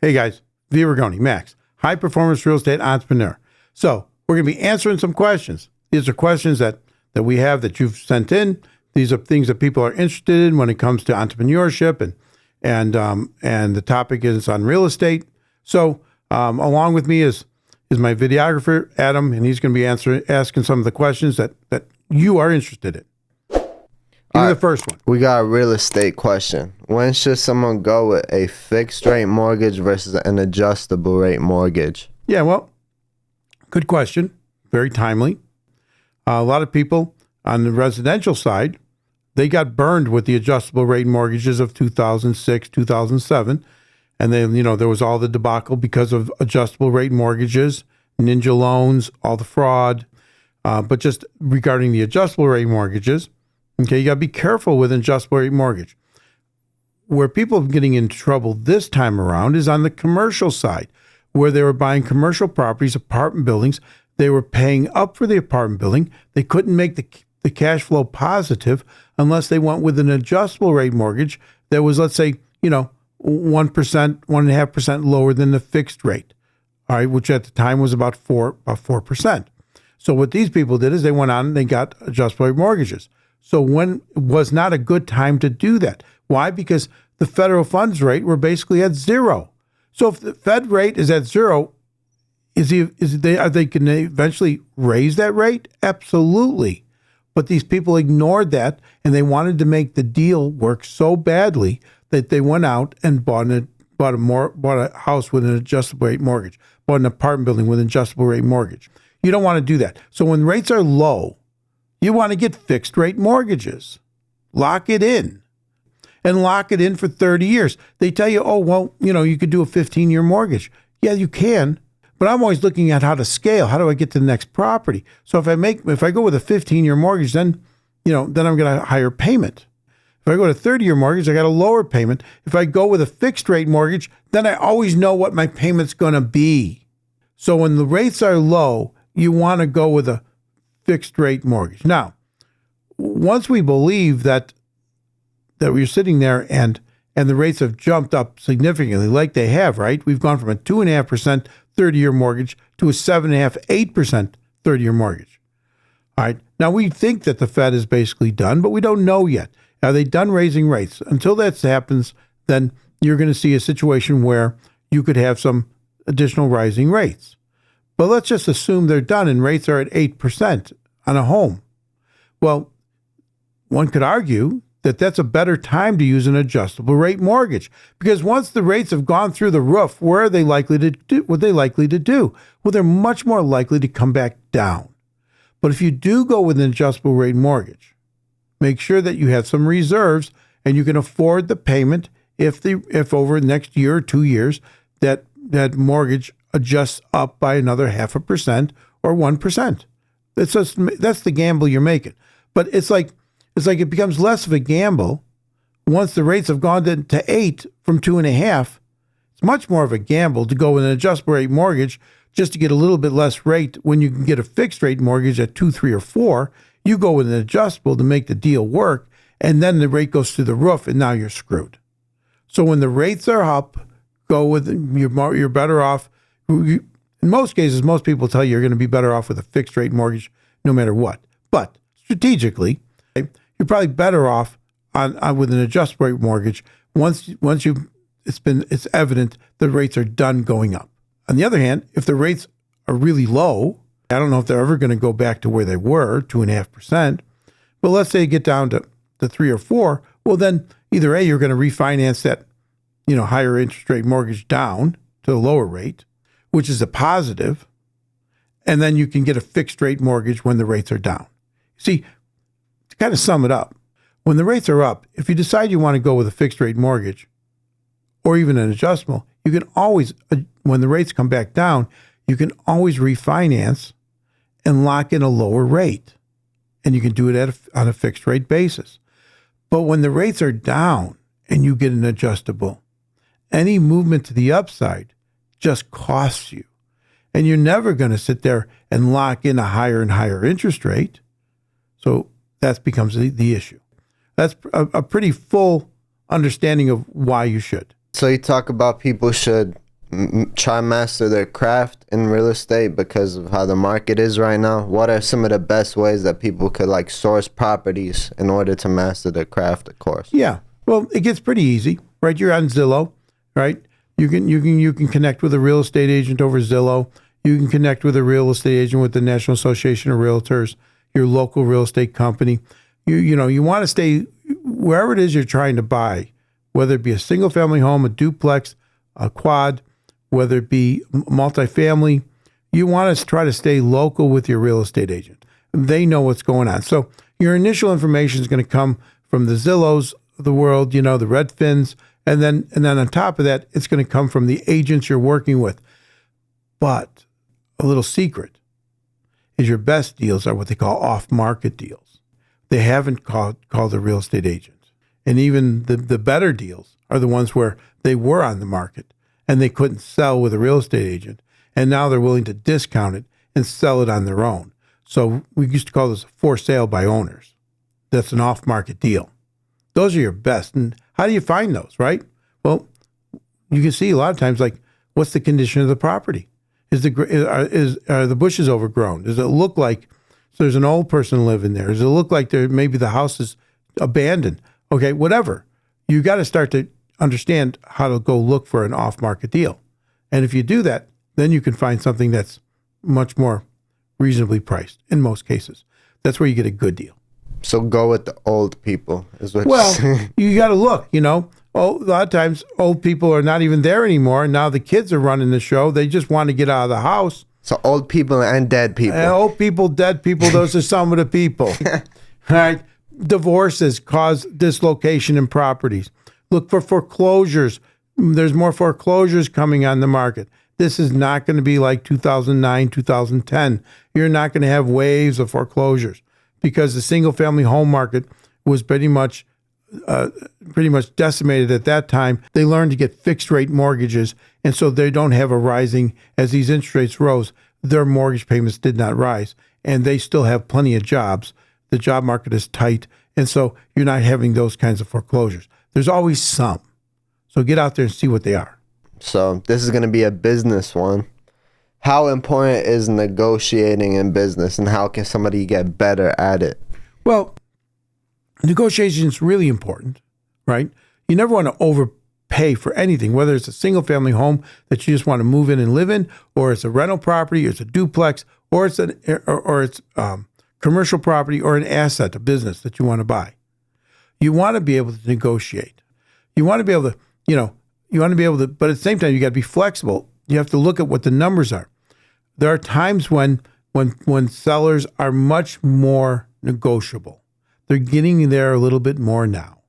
Hey guys, Via Rigoni, Max, high performance real estate entrepreneur. So we're going to be answering some questions. These are questions that we have that you've sent in. These are things that people are interested in when it comes to entrepreneurship, and the topic is on real estate. So along with me is my videographer Adam, and he's going to be asking some of the questions that you are interested in. Give me the first one. We got a real estate question. When should someone go with a fixed rate mortgage versus an adjustable rate mortgage? Yeah, well, good question. Very timely. A lot of people on the residential side, they got burned with the adjustable rate mortgages of 2006, 2007. And then, there was all the debacle because of adjustable rate mortgages, ninja loans, all the fraud. But just regarding the adjustable rate mortgages, okay, you got to be careful with an adjustable rate mortgage. Where people are getting in trouble this time around is on the commercial side, where they were buying commercial properties, apartment buildings. They were paying up for the apartment building. They couldn't make the cash flow positive unless they went with an adjustable rate mortgage that was, let's say, 1%, 1.5% lower than the fixed rate, all right, which at the time was about 4%. So what these people did is they went on and they got adjustable rate mortgages. So when was not a good time to do that. Why? Because the federal funds rate were basically at zero. So if the Fed rate is at zero, are they going to eventually raise that rate? Absolutely. But these people ignored that, and they wanted to make the deal work so badly that they went out and bought a house with an adjustable rate mortgage, bought an apartment building with an adjustable rate mortgage. You don't want to do that. So when rates are low, you want to get fixed rate mortgages. Lock it in. And lock it in for 30 years. They tell you, you could do a 15-year mortgage. Yeah, you can. But I'm always looking at how to scale. How do I get to the next property? So if I go with a 15-year mortgage, then I'm going to a higher payment. If I go to a 30-year mortgage, I got a lower payment. If I go with a fixed rate mortgage, then I always know what my payment's going to be. So when the rates are low, you want to go with a fixed rate mortgage. Now, once we believe that we're sitting there and the rates have jumped up significantly, like they have, right? We've gone from a 2.5% 30-year mortgage to a 7.5%, 8% 30-year mortgage. All right. Now, we think that the Fed is basically done, but we don't know yet. Are they done raising rates? Until that happens, then you're going to see a situation where you could have some additional rising rates. But let's just assume they're done and rates are at 8% on a home. Well, one could argue that that's a better time to use an adjustable rate mortgage, because once the rates have gone through the roof, what are they likely to do? Well, they're much more likely to come back down. But if you do go with an adjustable rate mortgage, make sure that you have some reserves and you can afford the payment if over the next year or 2 years that mortgage adjusts up by another 0.5% or 1%. That's the gamble you're making. But it's like it becomes less of a gamble once the rates have gone to 8 from 2.5. It's much more of a gamble to go with an adjustable rate mortgage just to get a little bit less rate when you can get a fixed rate mortgage at 2, 3, or 4. You go with an adjustable to make the deal work, and then the rate goes through the roof, and now you're screwed. So when the rates are up, go with you're better off. In most cases, most people tell you you're going to be better off with a fixed rate mortgage no matter what. But strategically, you're probably better off on with an adjustable rate mortgage once it's evident the rates are done going up. On the other hand, if the rates are really low, I don't know if they're ever going to go back to where they were, 2.5%. But let's say you get down to 3 or 4. Well, then either A, you're going to refinance that, higher interest rate mortgage down to a lower rate, which is a positive, and then you can get a fixed rate mortgage when the rates are down. See, to kind of sum it up, when the rates are up, if you decide you want to go with a fixed rate mortgage or even an adjustable, you can always, when the rates come back down, you can always refinance and lock in a lower rate. And you can do it on a fixed rate basis. But when the rates are down and you get an adjustable, any movement to the upside just costs you. And you're never going to sit there and lock in a higher and higher interest rate. So that becomes the issue. That's a pretty full understanding of why you should. So you talk about people should try master their craft in real estate because of how the market is right now, what are some of the best ways that people could like source properties in order to master their craft, of course? Yeah. Well, it gets pretty easy, right? You're on Zillow, right? You can connect with a real estate agent over Zillow. You can connect with a real estate agent with the National Association of Realtors, your local real estate company. You want to stay wherever it is you're trying to buy, whether it be a single family home, a duplex, a quad, whether it be multifamily. You want to try to stay local with your real estate agent. They know what's going on. So your initial information is going to come from the Zillows of the world, the Redfins, and then on top of that, it's going to come from the agents you're working with. But a little secret is your best deals are what they call off-market deals. They haven't called a real estate agent. And even the better deals are the ones where they were on the market and they couldn't sell with a real estate agent. And now they're willing to discount it and sell it on their own. So we used to call this a for sale by owners. That's an off-market deal. Those are your best. And how do you find those, right? Well, you can see a lot of times, like, what's the condition of the property? Are the bushes overgrown? Does it look like there's an old person living there? Does it look like maybe the house is abandoned? Okay, whatever. You got to start to understand how to go look for an off-market deal. And if you do that, then you can find something that's much more reasonably priced in most cases. That's where you get a good deal. So go with the old people is what Well, you're saying. you got to look, Oh, a lot of times old people are not even there anymore. Now the kids are running the show. They just want to get out of the house. So old people and dead people. Old people, dead people, those are some of the people. All right. Divorces cause dislocation in properties. Look for foreclosures. There's more foreclosures coming on the market. This is not going to be like 2009, 2010. You're not going to have waves of foreclosures because the single family home market was pretty much decimated at that time. They learned to get fixed rate mortgages, and so they don't have a rising. As these interest rates rose, their mortgage payments did not rise, and they still have plenty of jobs. The job market is tight, and so you're not having those kinds of foreclosures. There's always some. So get out there and see what they are. So this is going to be a business one. How important is negotiating in business, and how can somebody get better at it? Well, negotiation is really important, right? You never want to overpay for anything, whether it's a single family home that you just want to move in and live in, or it's a rental property, or it's a duplex, or it's commercial property, or an asset, a business that you want to buy. You want to be able to negotiate. You want to be able to, but at the same time, you got to be flexible. You have to look at what the numbers are. There are times when sellers are much more negotiable. They're getting there a little bit more now.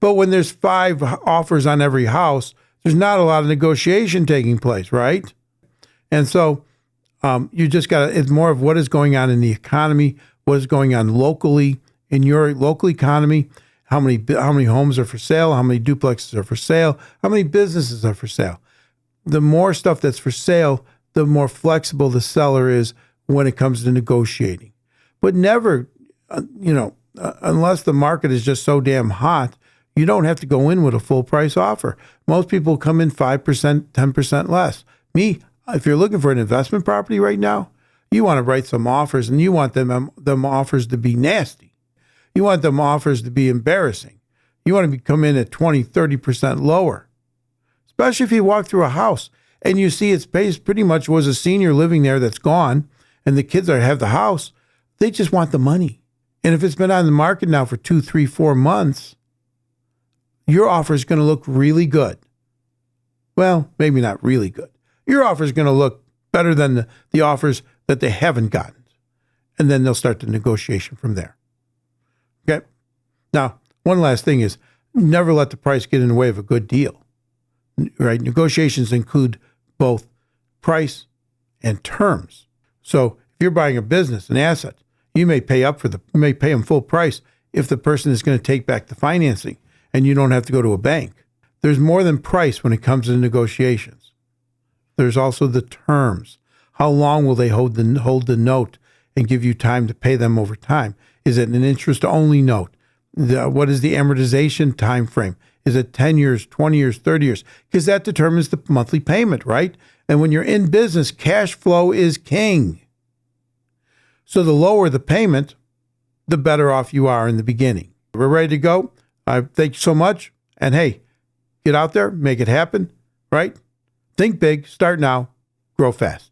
But when there's 5 offers on every house, there's not a lot of negotiation taking place, right? And so you just got to, it's more of what is going on in the economy, what is going on locally in your local economy, how many homes are for sale, how many duplexes are for sale, how many businesses are for sale. The more stuff that's for sale, the more flexible the seller is when it comes to negotiating. But never, unless the market is just so damn hot, you don't have to go in with a full price offer. Most people come in 5%, 10% less. Me, if you're looking for an investment property right now, you want to write some offers, and you want them offers to be nasty. You want them offers to be embarrassing. You want to come in at 20, 30% lower, especially if you walk through a house and you see it's pretty much was a senior living there that's gone, and the kids have the house. They just want the money. And if it's been on the market now for 2, 3, 4 months, your offer is going to look really good. Well, maybe not really good. Your offer is going to look better than the offers that they haven't gotten. And then they'll start the negotiation from there. Okay? Now, one last thing is never let the price get in the way of a good deal. Right? Negotiations include both price and terms. So if you're buying a business, an asset, you may pay them full price if the person is going to take back the financing and you don't have to go to a bank. There's more than price when it comes to negotiations. There's also the terms. How long will they hold the note and give you time to pay them over time? Is it an interest-only note? What is the amortization time frame? Is it 10 years, 20 years, 30 years? Because that determines the monthly payment, right? And when you're in business, cash flow is king. So the lower the payment, the better off you are in the beginning. We're ready to go. I thank you so much. And hey, get out there, make it happen, right? Think big, start now, grow fast.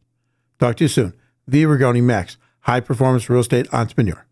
Talk to you soon. V. Rigoni Max, high performance real estate entrepreneur.